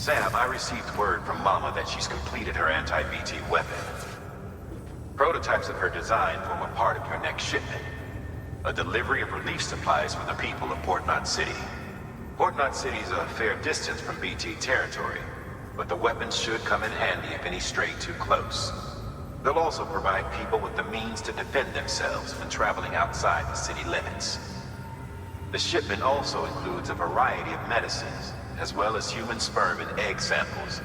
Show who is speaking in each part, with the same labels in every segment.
Speaker 1: Sam, I received word from Mama that she's completed her anti-BT weapon. Prototypes of her design form a part of your next shipment. A delivery of relief supplies for the people of Port Knot City. Port Knot City is a fair distance from BT territory, but the weapons should come in handy if any stray too close. They'll also provide people with the means to defend themselves when traveling outside the city limits. The shipment also includes a variety of medicines, as well as human sperm and egg samples.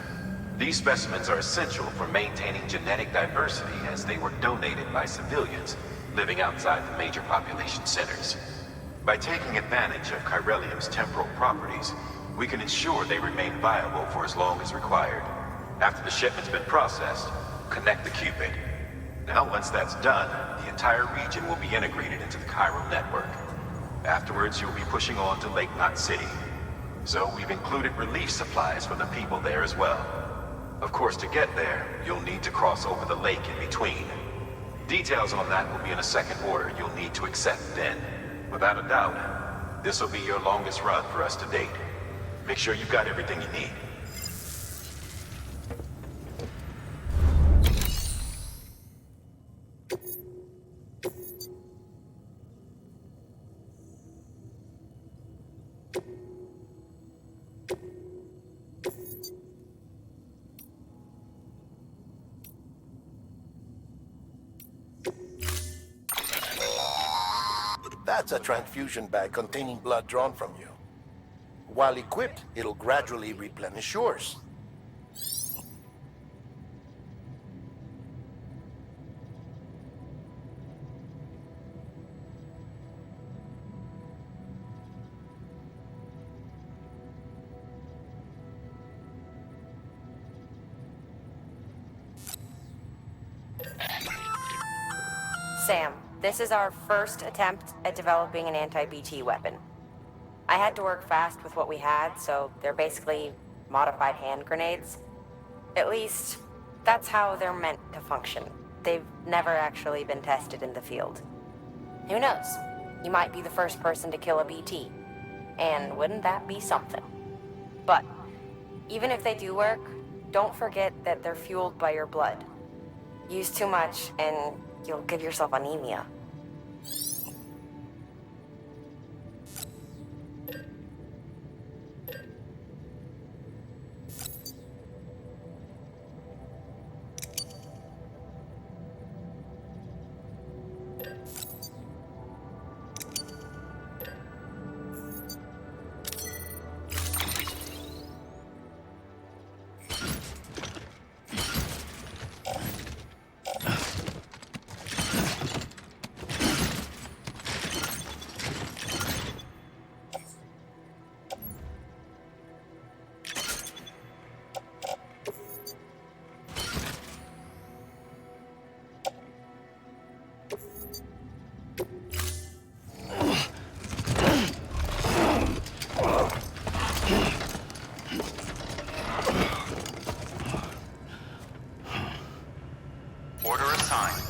Speaker 1: These specimens are essential for maintaining genetic diversity as they were donated by civilians living outside the major population centers. By taking advantage of chiralium's temporal properties, we can ensure they remain viable for as long as required. After the shipment's been processed, connect the Cupid. Now, once that's done, the entire region will be integrated into the chiral network. Afterwards, you'll be pushing on to Lake Knot City. So we've included relief supplies for the people there as well. Of course, to get there, you'll need to cross over the lake in between. Details on that will be in a second order you'll need to accept then. Without a doubt, this will be your longest run for us to date. Make sure you've got everything you need.
Speaker 2: That's a transfusion bag containing blood drawn from you. While equipped, it'll gradually replenish yours.
Speaker 3: Sam, this is our first attempt at developing an anti-BT weapon. I had to work fast with what we had, so they're basically modified hand grenades. At least, that's how they're meant to function. They've never actually been tested in the field. Who knows? You might be the first person to kill a BT. And wouldn't that be something? But, even if they do work, don't forget that they're fueled by your blood. Use too much, and you'll give yourself anemia.
Speaker 1: Order assigned.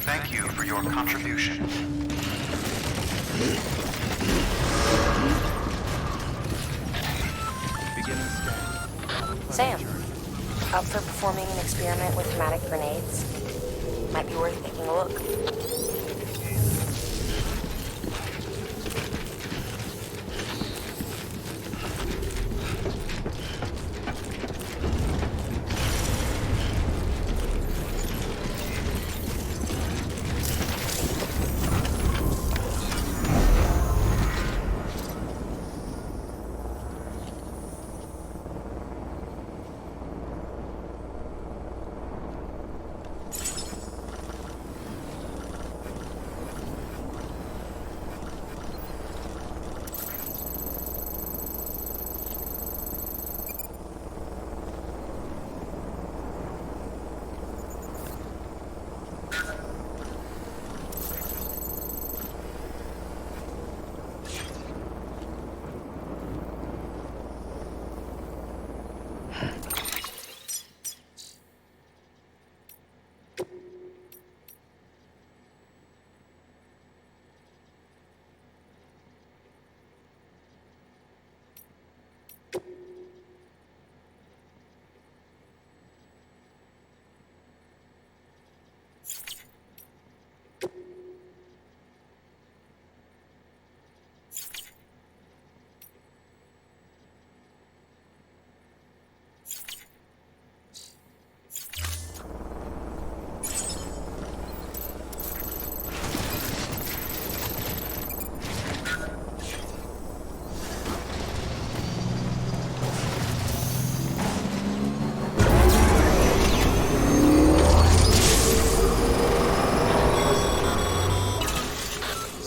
Speaker 1: Thank you for your contribution.
Speaker 4: Beginning scan.
Speaker 3: Sam, up for performing an experiment with pneumatic grenades? Might be worth taking a look.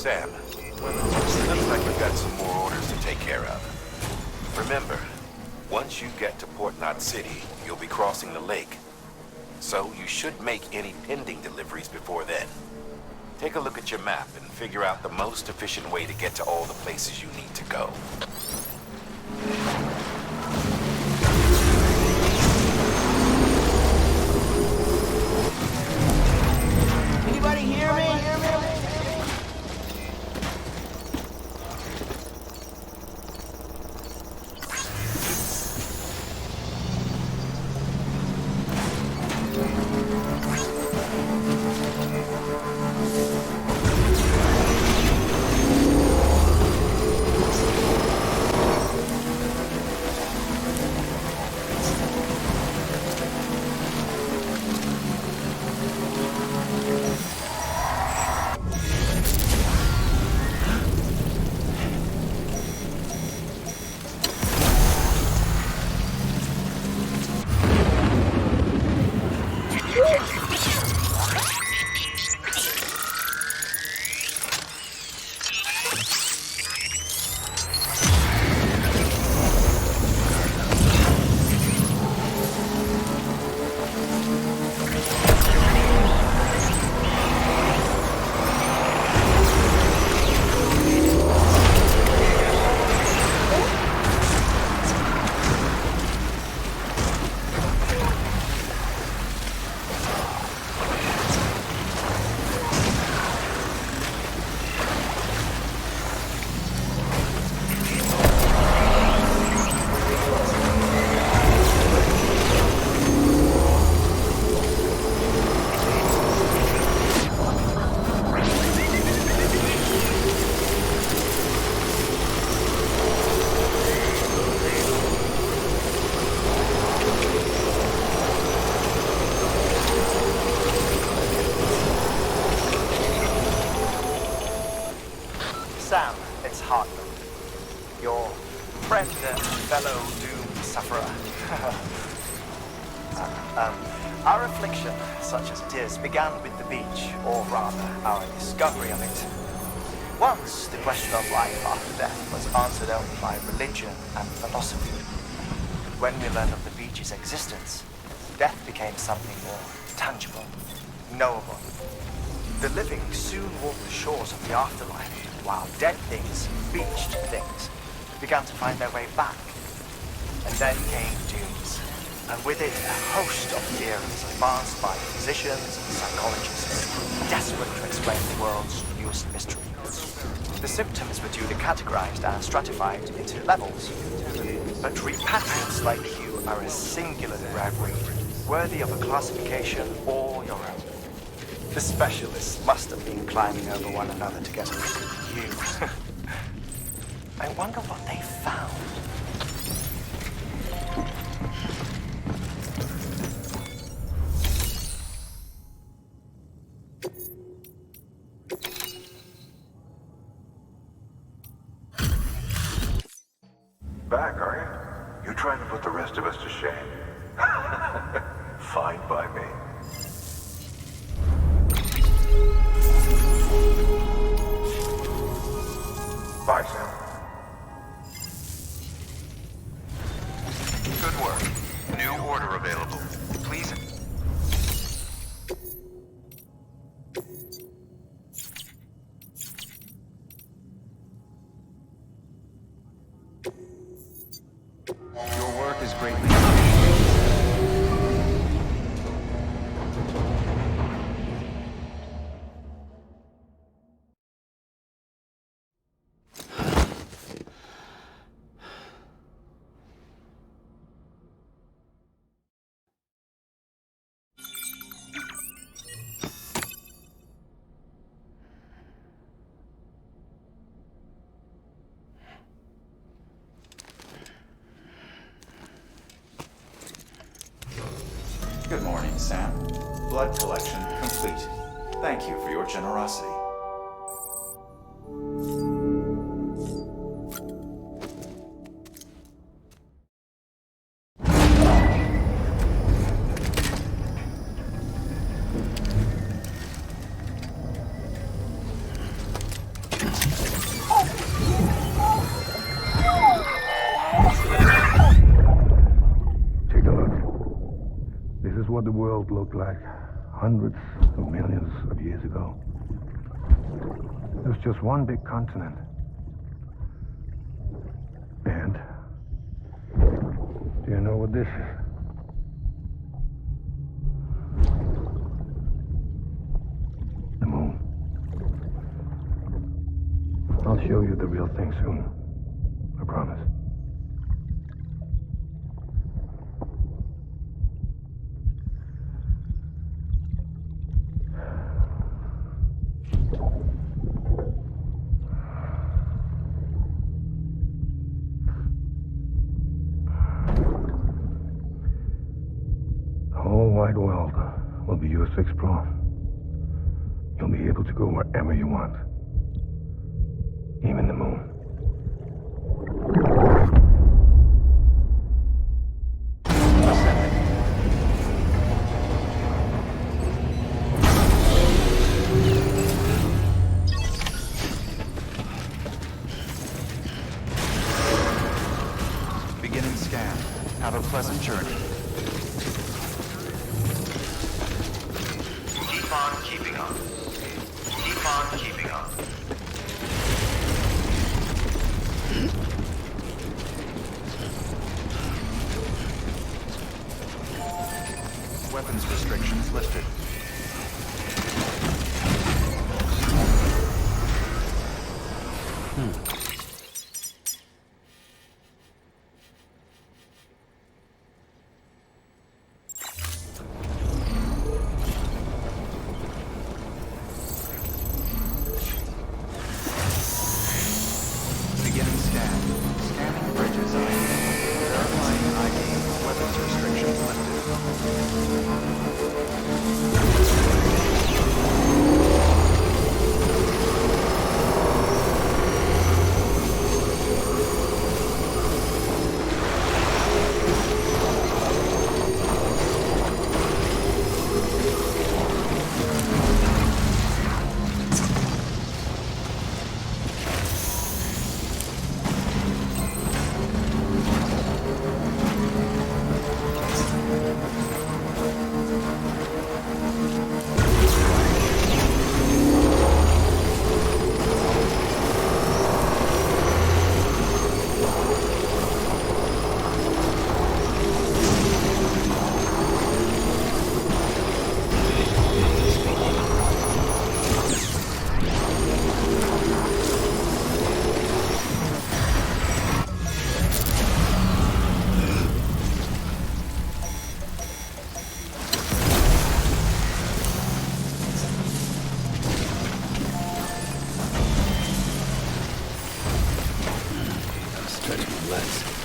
Speaker 1: Sam, looks like we've got some more orders to take care of. Remember, once you get to Port Knot City, you'll be crossing the lake. So you should make any pending deliveries before then. Take a look at your map and figure out the most efficient way to get to all the places you need to go.
Speaker 4: Anybody hear me? Sam, it's Hartman, your friend and fellow doom sufferer. Our affliction, such as it is, began with the beach, or rather, our discovery of it. Once, the question of life after death was answered only by religion and philosophy. When we learned of the beach's existence, death became something more tangible, knowable. The living soon walked the shores of the afterlife, while dead things, beached things, began to find their way back. And then came dooms, and with it a host of theories advanced by physicians and psychologists, desperate to explain the world's newest mystery. The symptoms were duly categorized and stratified into levels, but repatriates like you are a singularly rare breed, worthy of a classification all your own. The specialists must have been climbing over one another to get a look at you. I wonder what they found.
Speaker 1: Back, are you? You trying to put the rest of us to shame? Fine by me. Bye, Sam. Good work. New order available. Please.
Speaker 5: Your work is greatly appreciated. Good morning, Sam. Blood collection complete. Thank you for your generosity.
Speaker 6: Take a look. This is what the world looked like hundreds of millions of years ago. It was just one big continent. And do you know what this is? The moon. I'll show you the real thing soon. I promise. The whole wide world will be yours to explore. You'll be able to go wherever you want. Even the moon.
Speaker 5: Beginning scan. Have a pleasant journey.
Speaker 1: Keep on keeping on. Keep on keeping on.
Speaker 5: Weapons restrictions lifted. Beginning scan. Scanning bridges ID. Verifying ID. Weapons restrictions lifted.
Speaker 7: Let's relax.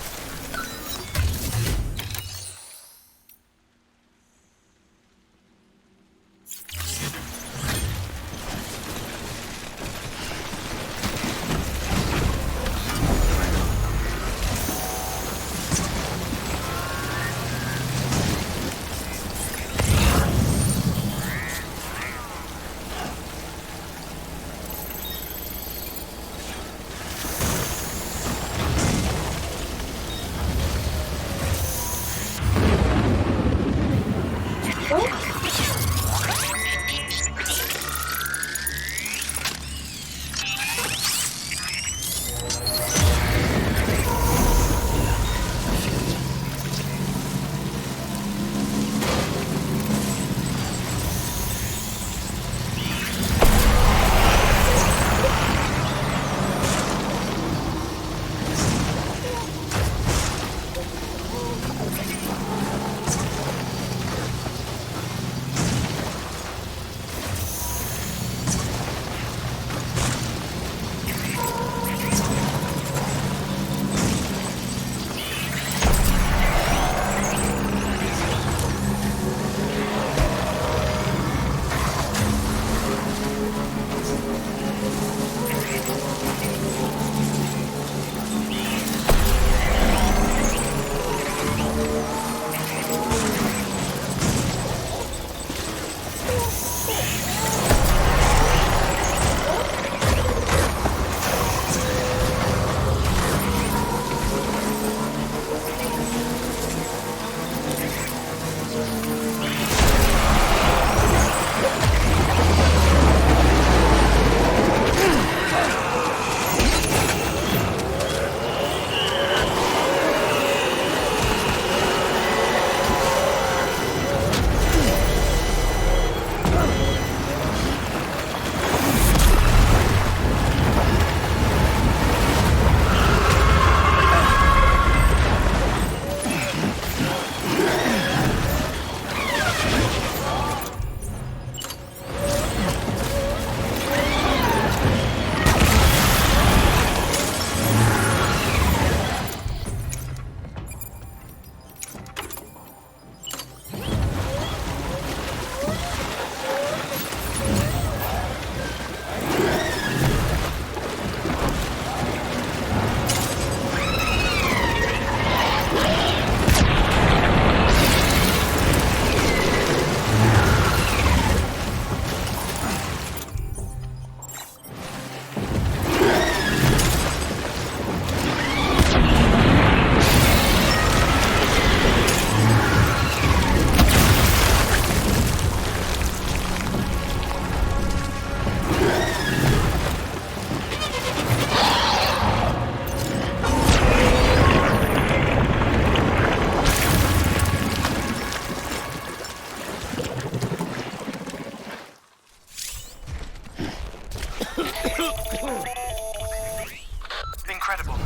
Speaker 4: Incredible.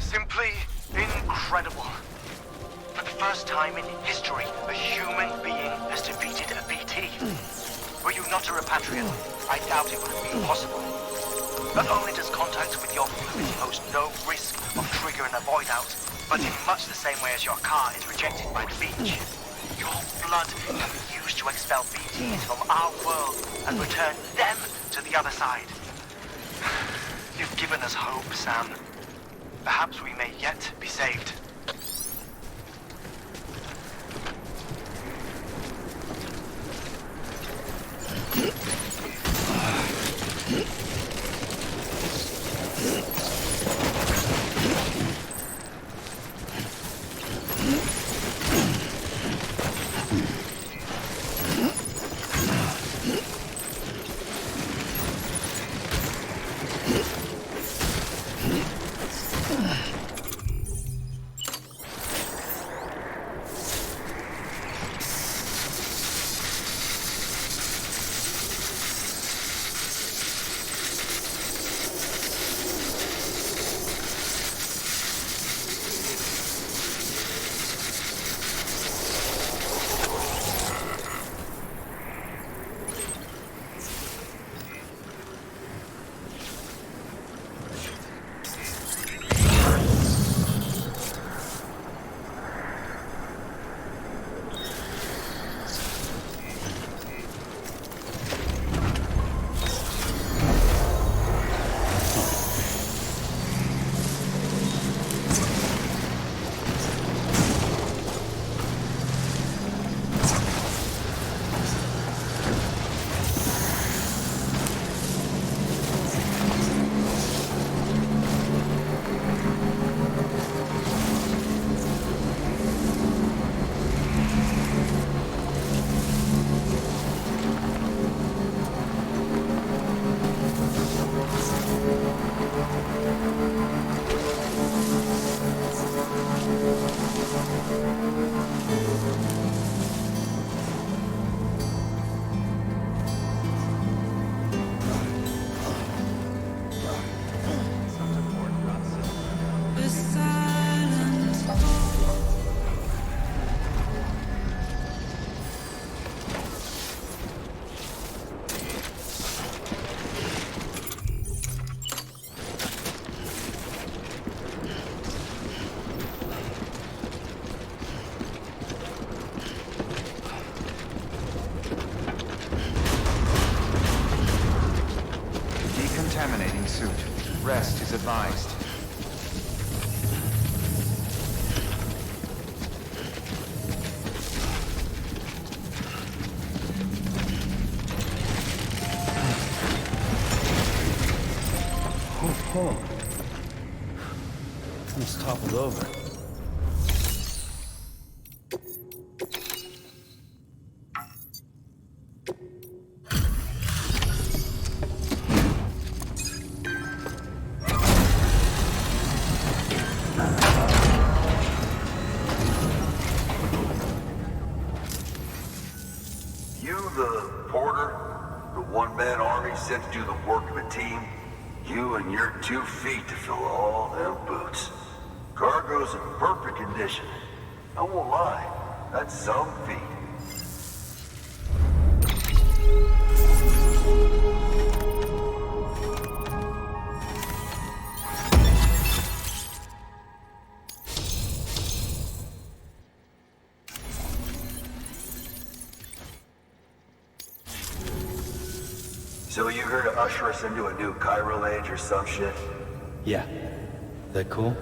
Speaker 4: Simply incredible. For the first time in history, a human being has defeated a BT. Were you not a repatriant, I doubt it would have been possible. Not only does contact with your fluid pose no risk of triggering a void out, but in much the same way as your car is rejected by the beach. Your blood can be used to expel BTs from our world and return them to the other side. You've given us hope, Sam. Perhaps we may yet be saved.
Speaker 7: over.
Speaker 8: Sent to do the work of a team, you and your 2 feet to fill all them boots. Cargo's in perfect condition. I won't lie, that's some feat. So you here to usher us into a new chiral age or some shit?
Speaker 7: Yeah. That cool?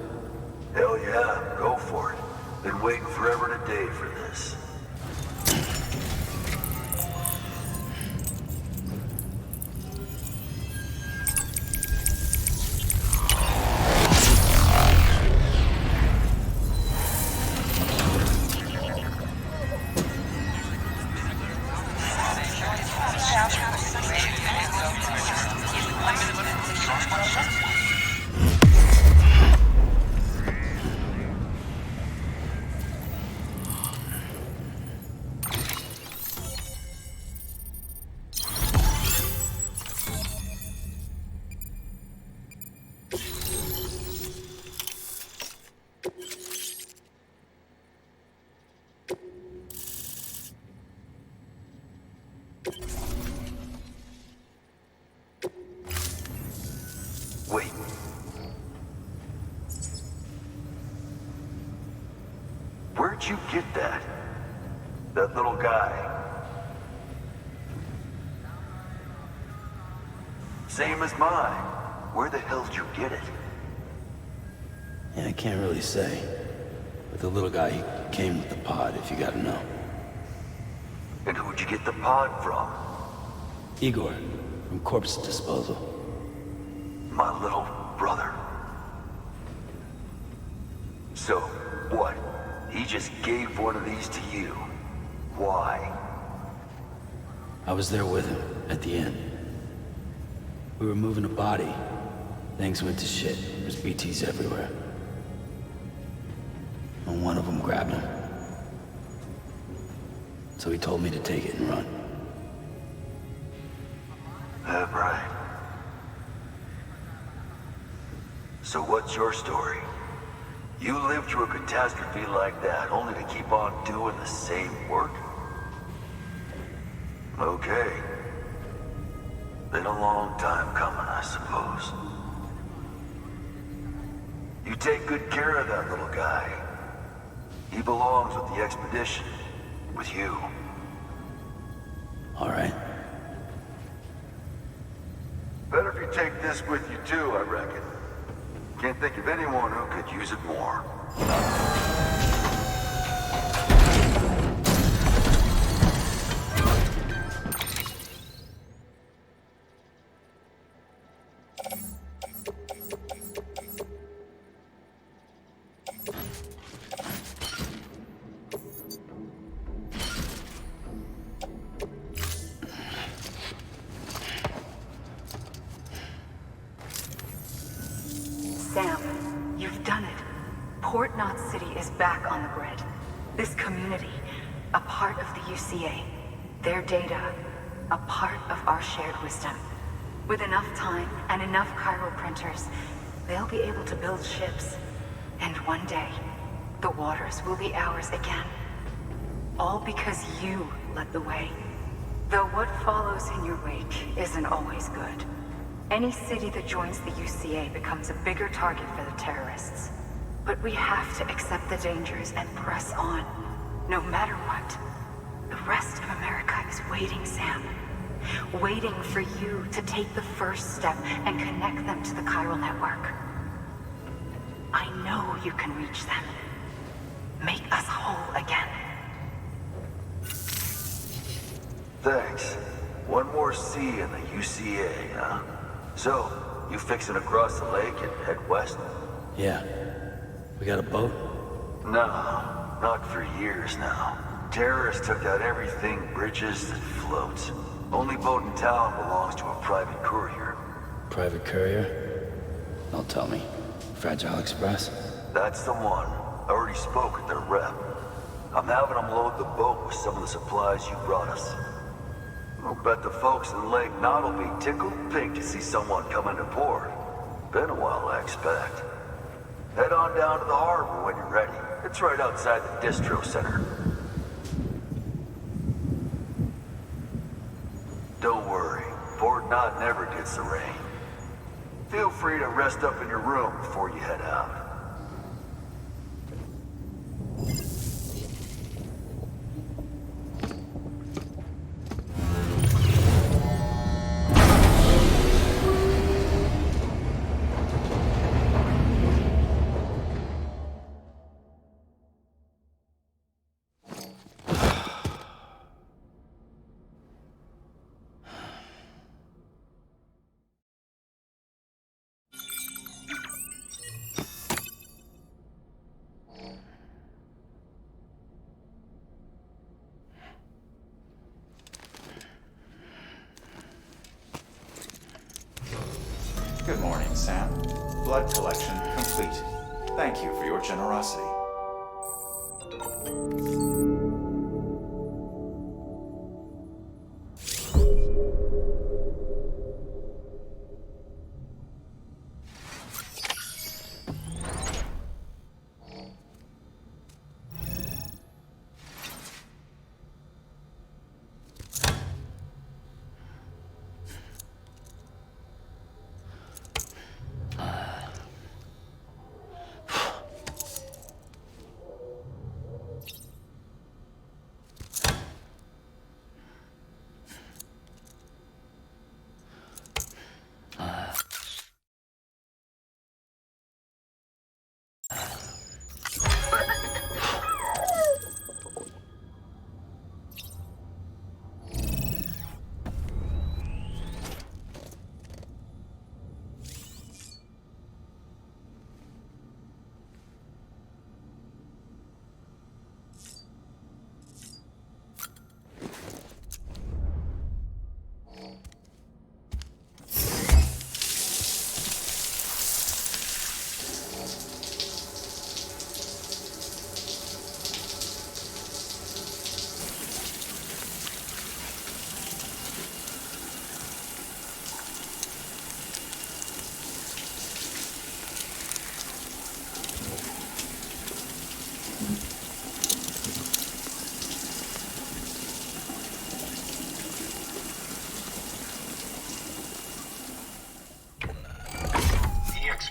Speaker 8: Hell yeah, go for it. Been waiting forever and a day for this. Wait. Where'd you get that? That little guy? Same as mine. Where the hell did you get it?
Speaker 7: Yeah, I can't really say. But the little guy, he came with the pod, if you gotta know.
Speaker 8: And who'd you get the pod from?
Speaker 7: Igor, from Corpse Disposal.
Speaker 8: My little brother. So, what? He just gave one of these to you. Why?
Speaker 7: I was there with him, at the end. We were moving a body. Things went to shit. There's BTs everywhere. And one of them grabbed him. So he told me to take it and run.
Speaker 8: Right. So what's your story? You lived through a catastrophe like that, only to keep on doing the same work? Okay. Been a long time coming, I suppose. You take good care of that little guy. He belongs with the expedition. With you.
Speaker 7: All right.
Speaker 8: Better if you take this with you too, I reckon. Can't think of anyone who could use it more.
Speaker 9: Sam, you've done it. Port Knot City is back on the grid. This community, a part of the UCA. Their data, a part of our shared wisdom. With enough time and enough chiral printers, they'll be able to build ships. And one day, the waters will be ours again. All because you led the way. Though what follows in your wake isn't always good. Any city that joins the UCA becomes a bigger target for the terrorists. But we have to accept the dangers and press on, no matter what. The rest of America is waiting, Sam. Waiting for you to take the first step and connect them to the chiral network. I know you can reach them. Make us whole again.
Speaker 8: Thanks. One more C in the UCA, huh? So, you fixing to cross the lake and head west?
Speaker 7: Yeah. We got a boat?
Speaker 8: No, not for years now. Terrorists took out everything, bridges, that floats. Only boat in town belongs to a private courier.
Speaker 7: Private courier? Don't tell me. Fragile Express?
Speaker 8: That's the one. I already spoke with their rep. I'm having them load the boat with some of the supplies you brought us. I'll bet the folks in Lake Knot will be tickled pink to see someone come into port. Been a while, I expect. Head on down to the harbor when you're ready. It's right outside the distro center. Don't worry, Port Knot never gets the rain. Feel free to rest up in your room before you head out.
Speaker 5: Good morning, Sam. Blood collection complete. Thank you for your generosity.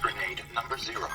Speaker 1: Grenade number 0.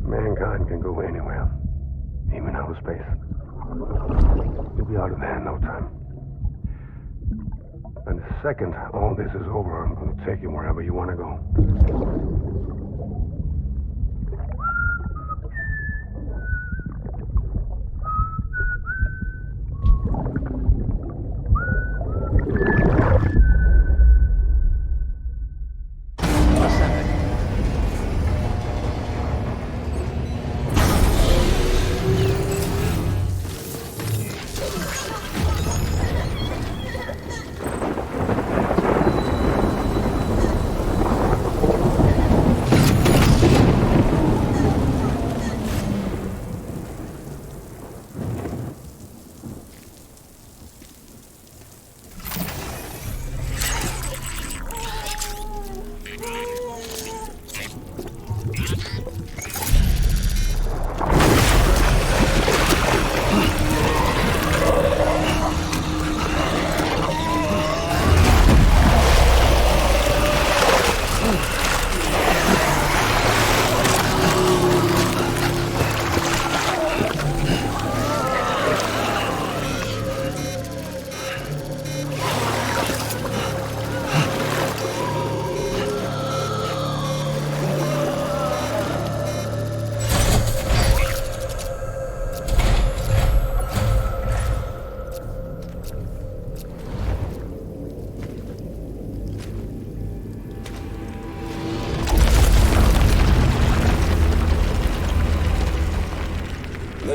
Speaker 6: Mankind can go anywhere, even outer space. You'll be out of there in no time. And the second all this is over, I'm going to take you wherever you want to go.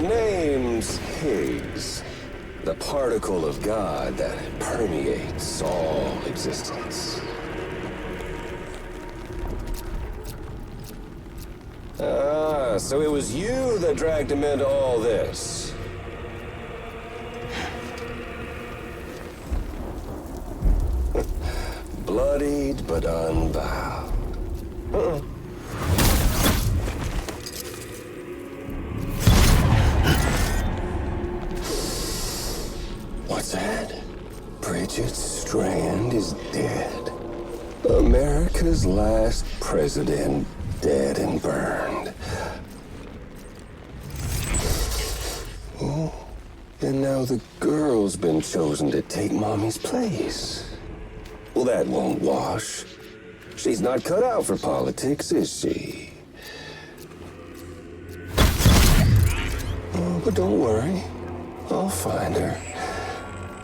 Speaker 10: name's Higgs, the particle of God that permeates all existence. Ah, so it was you that dragged him into all this. Bloodied but unbowed. What's that? Bridget Strand is dead. America's last president dead and burned. Oh, and now the girl's been chosen to take Mommy's place. Well, that won't wash. She's not cut out for politics, is she? Oh, but don't worry. I'll find her.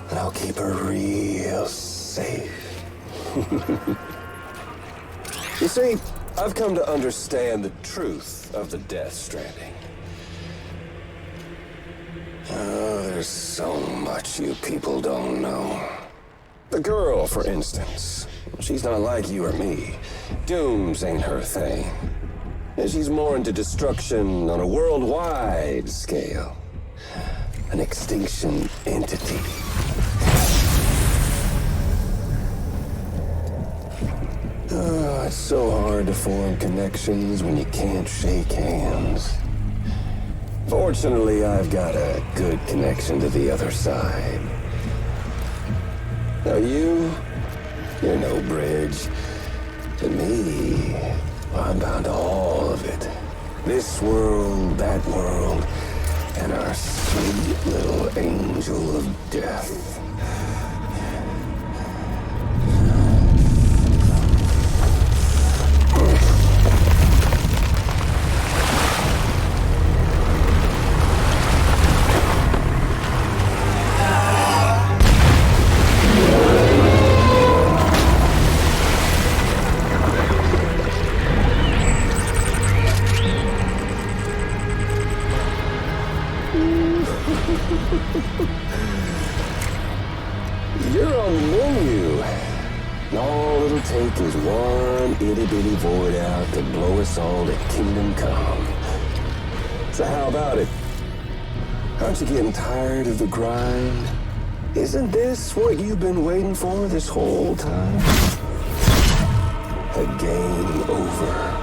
Speaker 10: And I'll keep her real safe. You see, I've come to understand the truth of the Death Stranding. Oh, there's so much you people don't know. The girl, for instance, she's not like you or me. Dooms ain't her thing. And she's more into destruction on a worldwide scale. An extinction entity. Oh, it's so hard to form connections when you can't shake hands. Fortunately, I've got a good connection to the other side. Now you're no bridge. To me, I'm bound to all of it. This world, that world, and our sweet little angel of death. You're on the menu. And all it'll take is one itty-bitty void out to blow us all to kingdom come. So how about it? Aren't you getting tired of the grind? Isn't this what you've been waiting for this whole time? A game over.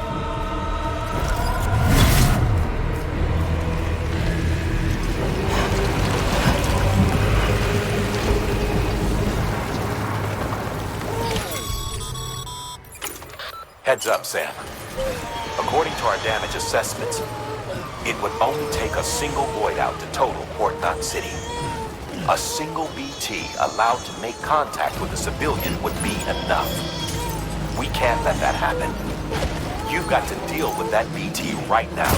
Speaker 1: Heads up, Sam. According to our damage assessments, it would only take a single void out to total Port Knot City. A single BT allowed to make contact with a civilian would be enough. We can't let that happen. You've got to deal with that BT right now.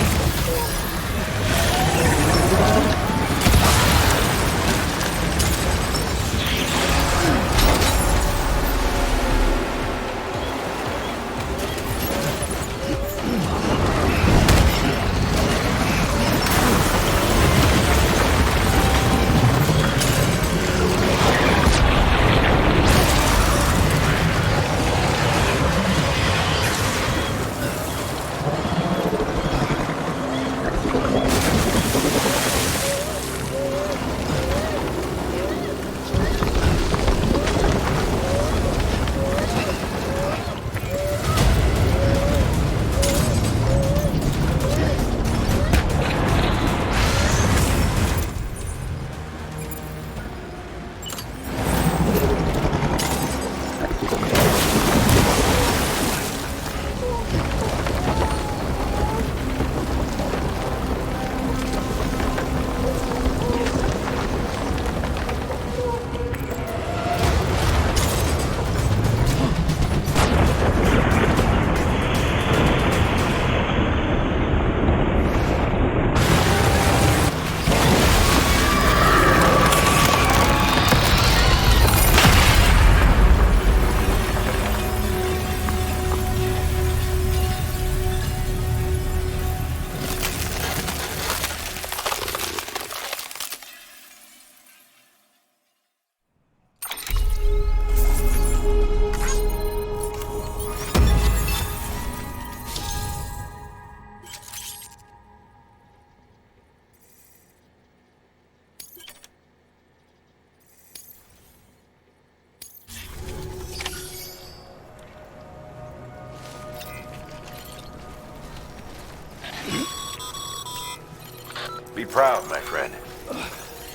Speaker 1: Be proud, my friend.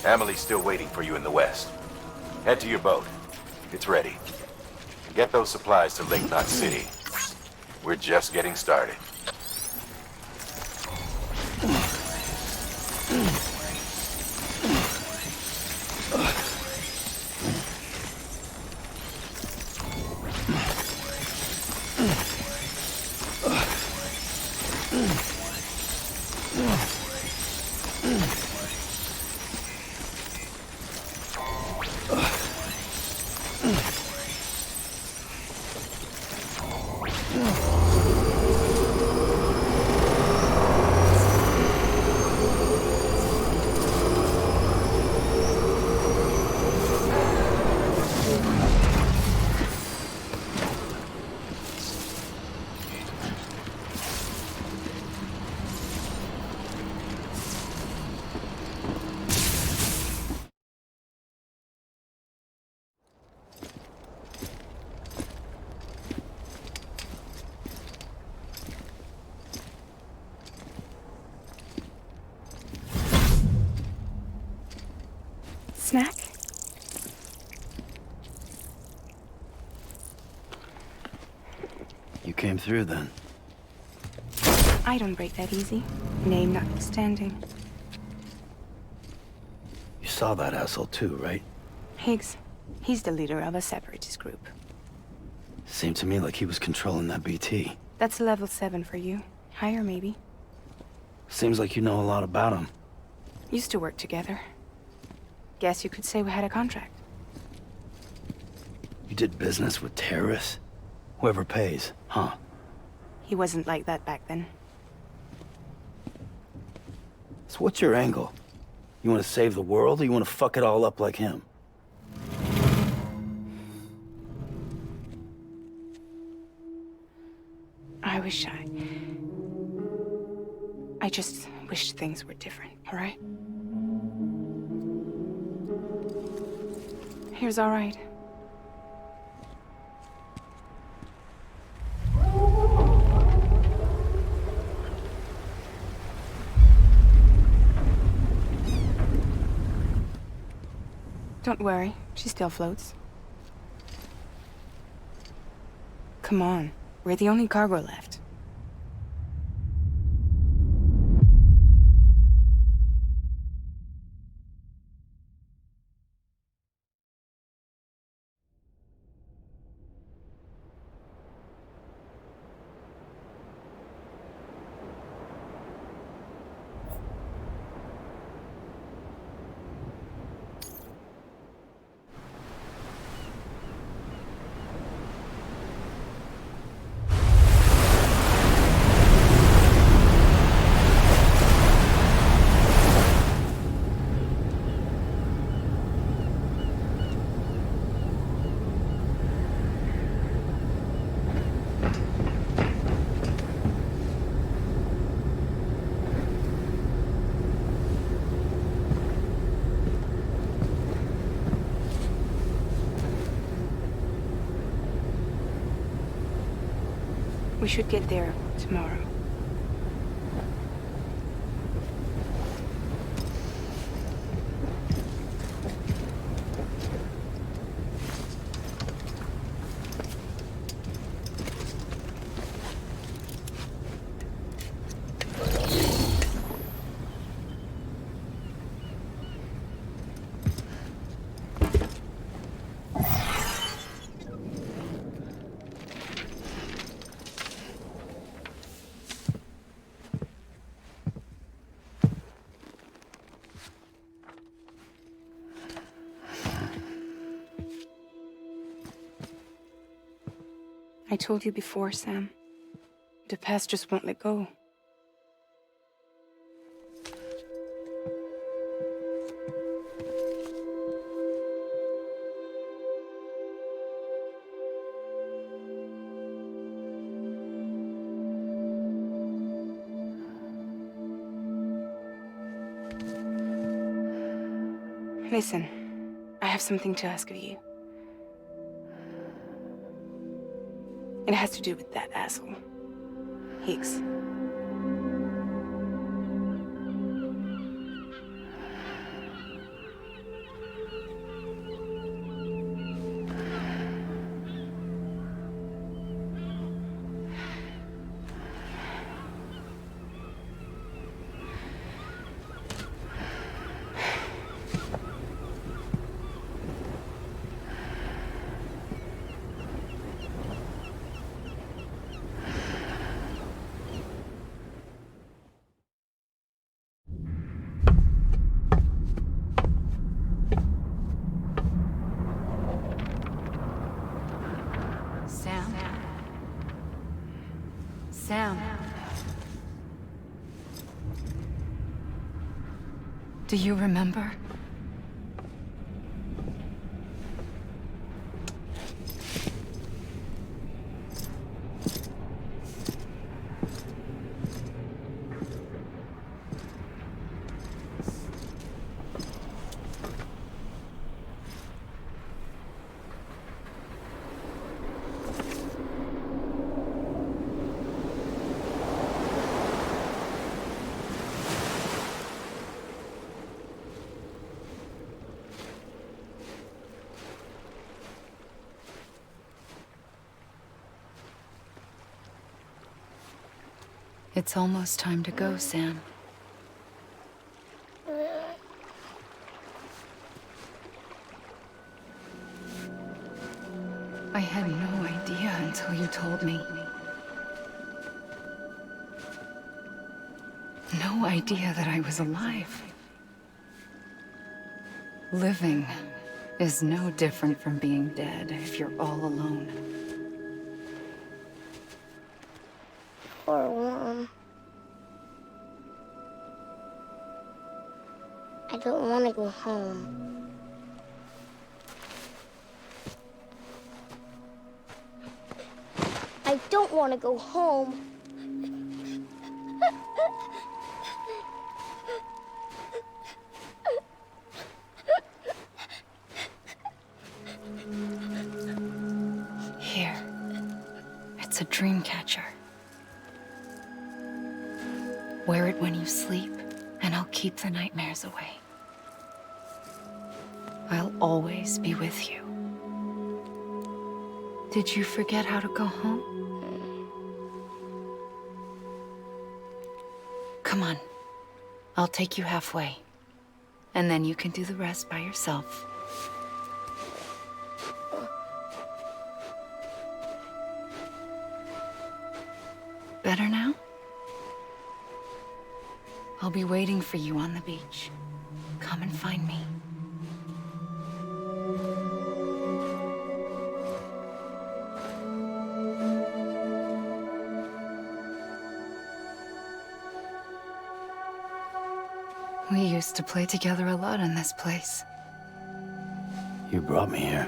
Speaker 1: Emily's still waiting for you in the west. Head to your boat. It's ready. Get those supplies to Lake Knot City. We're just getting started.
Speaker 11: Snack?
Speaker 7: You came through then.
Speaker 11: I don't break that easy. Name notwithstanding.
Speaker 7: You saw that asshole too, right?
Speaker 11: Higgs. He's the leader of a separatist group.
Speaker 7: Seemed to me like he was controlling that BT.
Speaker 11: That's level 7 for you. Higher, maybe.
Speaker 7: Seems like you know a lot about him.
Speaker 11: Used to work together. Guess you could say we had a contract.
Speaker 7: You did business with terrorists? Whoever pays, huh?
Speaker 11: He wasn't like that back then.
Speaker 7: So what's your angle? You want to save the world, or you want to fuck it all up like him?
Speaker 11: I just wish things were different, all right? Here's all right. Don't worry, she still floats. Come on, we're the only cargo left. We should get there tomorrow. I told you before, Sam. The past just won't let go. Listen, I have something to ask of you. It has to do with that asshole, Higgs.
Speaker 9: Do you remember? It's almost time to go, Sam. I had no idea until you told me. No idea that I was alive. Living is no different from being dead if you're all alone.
Speaker 12: Poor worm. I don't want to go home. I don't want to go home.
Speaker 9: Here. It's a dream catcher. Wear it when you sleep, and I'll keep the nightmares away. I'll always be with you. Did you forget how to go home? Come on. I'll take you halfway. And then you can do the rest by yourself. Better now? I'll be waiting for you on the beach. Come and find me. We used to play together a lot in this place.
Speaker 7: You brought me here.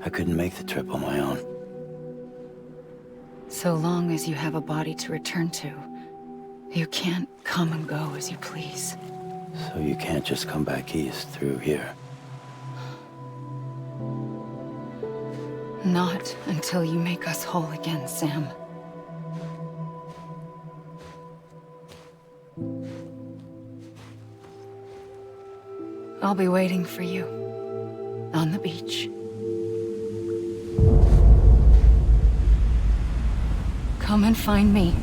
Speaker 7: I couldn't make the trip on my own.
Speaker 9: So long as you have a body to return to, you can't come and go as you please.
Speaker 7: So you can't just come back east through here?
Speaker 9: Not until you make us whole again, Sam. I'll be waiting for you on the beach. Come and find me.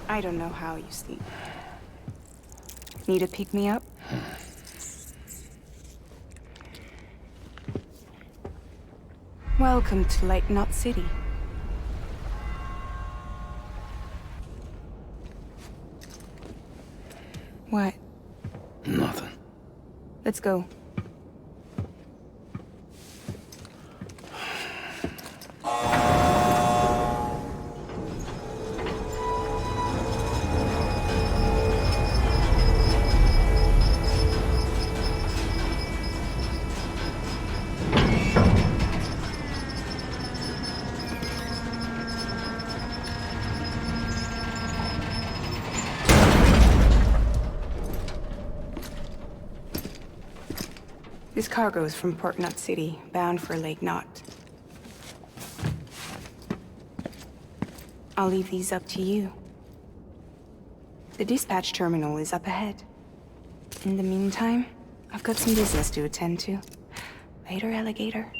Speaker 11: I don't know how you sleep. Need to pick me up? Welcome to Lake Knot City. What?
Speaker 7: Nothing.
Speaker 11: Let's go. This cargo is from Port Knot City, bound for Lake Knot. I'll leave these up to you. The dispatch terminal is up ahead. In the meantime, I've got some business to attend to. Later, alligator.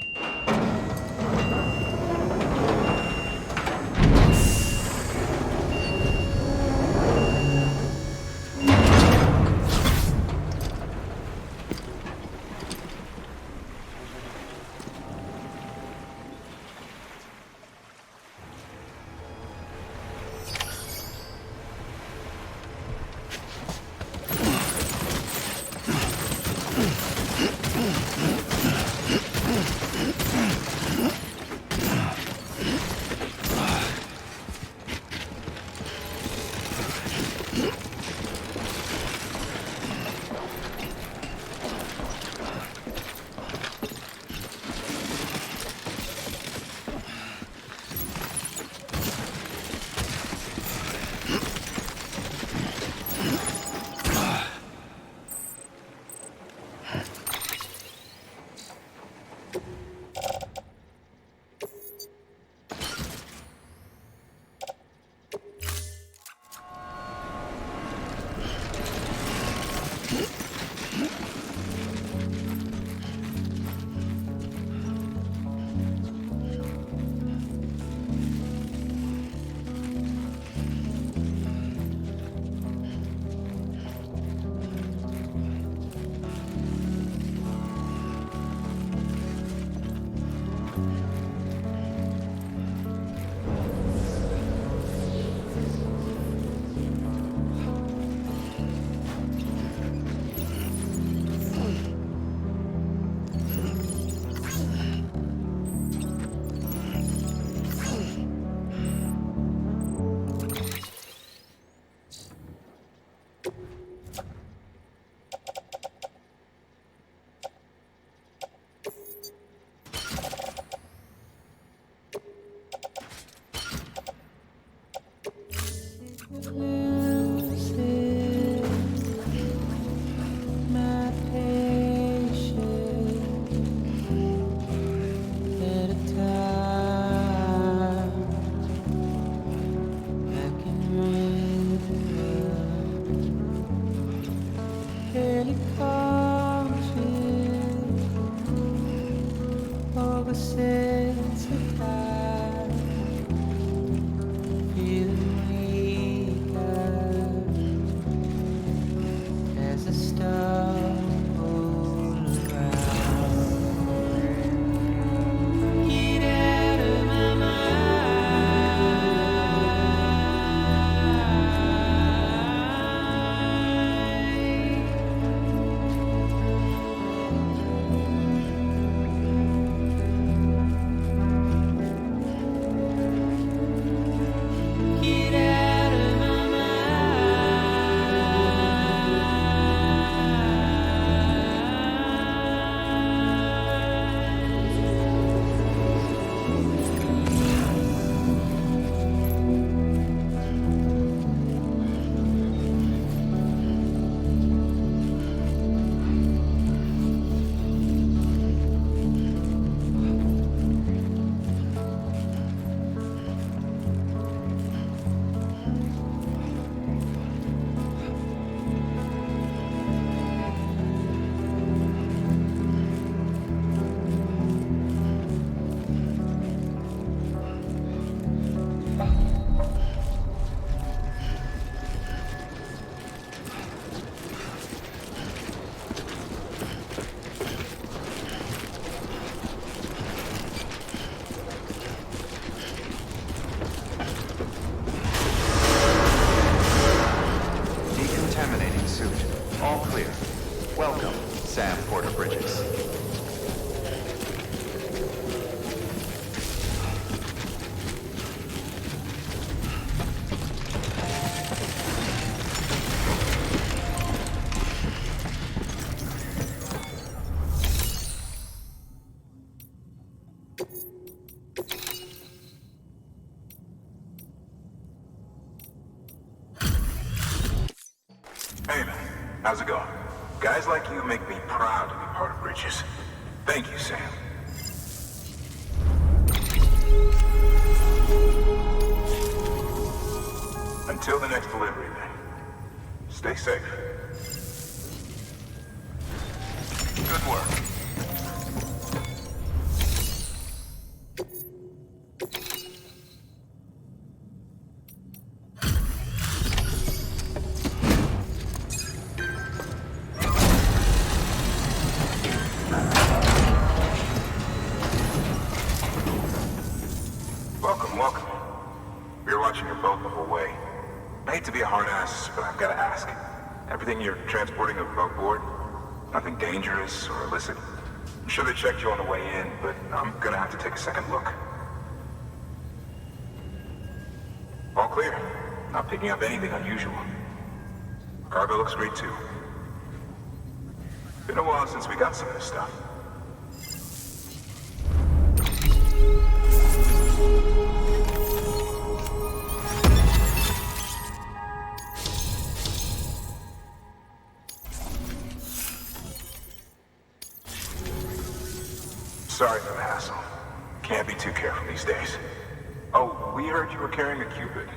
Speaker 1: How's it going? Guys like you make me proud to be part of Bridges. Thank you, Sam. Until the next delivery, then. Stay safe. Good work. Welcome. We were watching your boat the whole way. I hate to be a hard ass, but I've got to ask. Everything you're transporting above board? Nothing dangerous or illicit? I'm sure they checked you on the way in, but I'm gonna have to take a second look. All clear. Not picking up anything unusual. Cargo looks great too. Been a while since we got some of this stuff. Sorry for the hassle. Can't be too careful these days. Oh, we heard you were carrying a Cupid.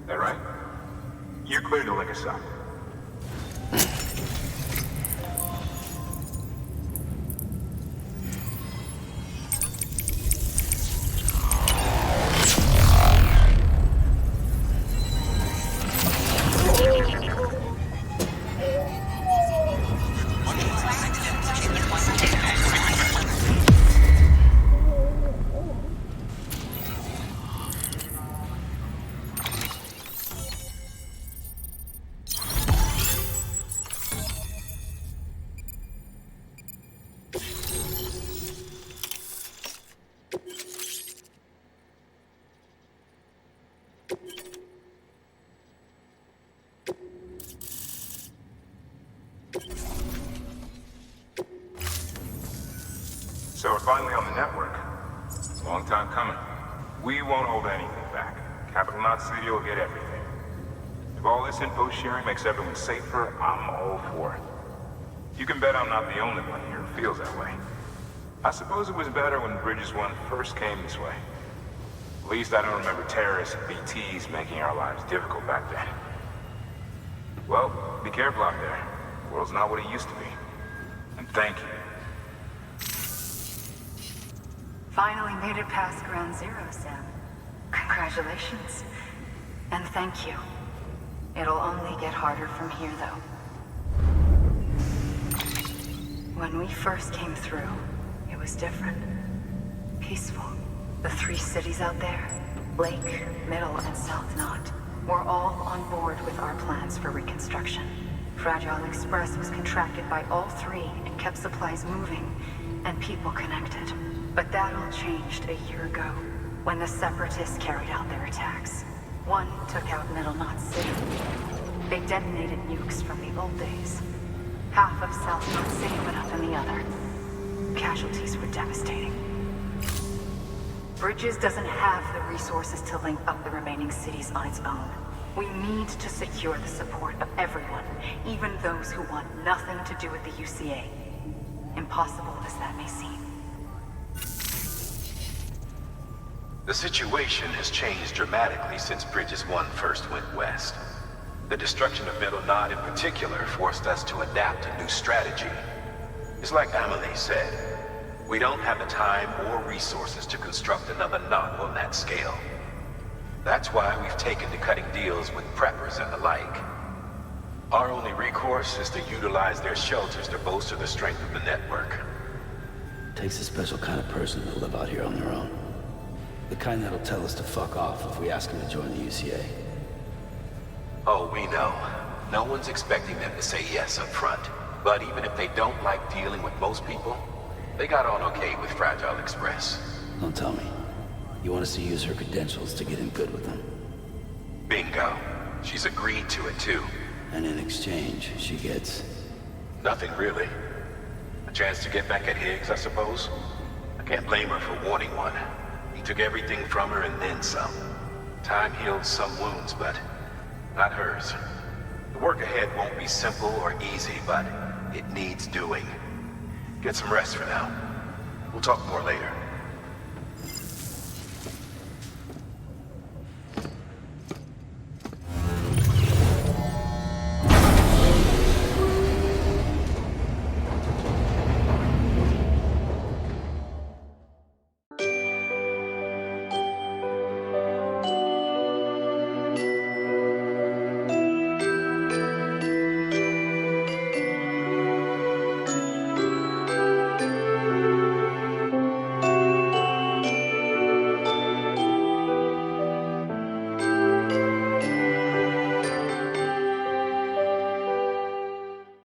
Speaker 1: That right? You're clear to link us up. So we're finally on the network. It's a long time coming. We won't hold anything back. Capital Knot City will get everything. If all this info sharing makes everyone safer, I'm all for it. You can bet I'm not the only one here who feels that way. I suppose it was better when Bridges 1 first came this way. At least I don't remember terrorists and BTs making our lives difficult back then. Well, be careful out there. The world's not what it used to be. And thank you.
Speaker 9: Finally made it past ground zero, Sam. Congratulations. And thank you. It'll only get harder from here, though. When we first came through, it was different. Peaceful. The 3 cities out there, Lake, Middle, and South Knot, were all on board with our plans for reconstruction. Fragile Express was contracted by all 3 and kept supplies moving and people connected. But that all changed a year ago, when the Separatists carried out their attacks. One took out Middle Knot City. They detonated nukes from the old days. Half of South Knot City went up in the other. Casualties were devastating. Bridges doesn't have the resources to link up the remaining cities on its own. We need to secure the support of everyone, even those who want nothing to do with the UCA. Impossible as that may seem.
Speaker 1: The situation has changed dramatically since Bridges 1 first went west. The destruction of Middle Knot in particular forced us to adapt a new strategy. It's like Amelie said, we don't have the time or resources to construct another knot on that scale. That's why we've taken to cutting deals with preppers and the like. Our only recourse is to utilize their shelters to bolster the strength of the network.
Speaker 7: Takes a special kind of person to live out here on their own. The kind that'll tell us to fuck off if we ask them to join the UCA.
Speaker 1: Oh, we know. No one's expecting them to say yes up front. But even if they don't like dealing with most people, they got on okay with Fragile Express.
Speaker 7: Don't tell me. You want us to use her credentials to get in good with them?
Speaker 1: Bingo. She's agreed to it too.
Speaker 7: And in exchange, she gets...
Speaker 1: Nothing really. A chance to get back at Higgs, I suppose? I can't blame her for wanting one. He took everything from her and then some. Time healed some wounds, but not hers. The work ahead won't be simple or easy, but it needs doing. Get some rest for now. We'll talk more later.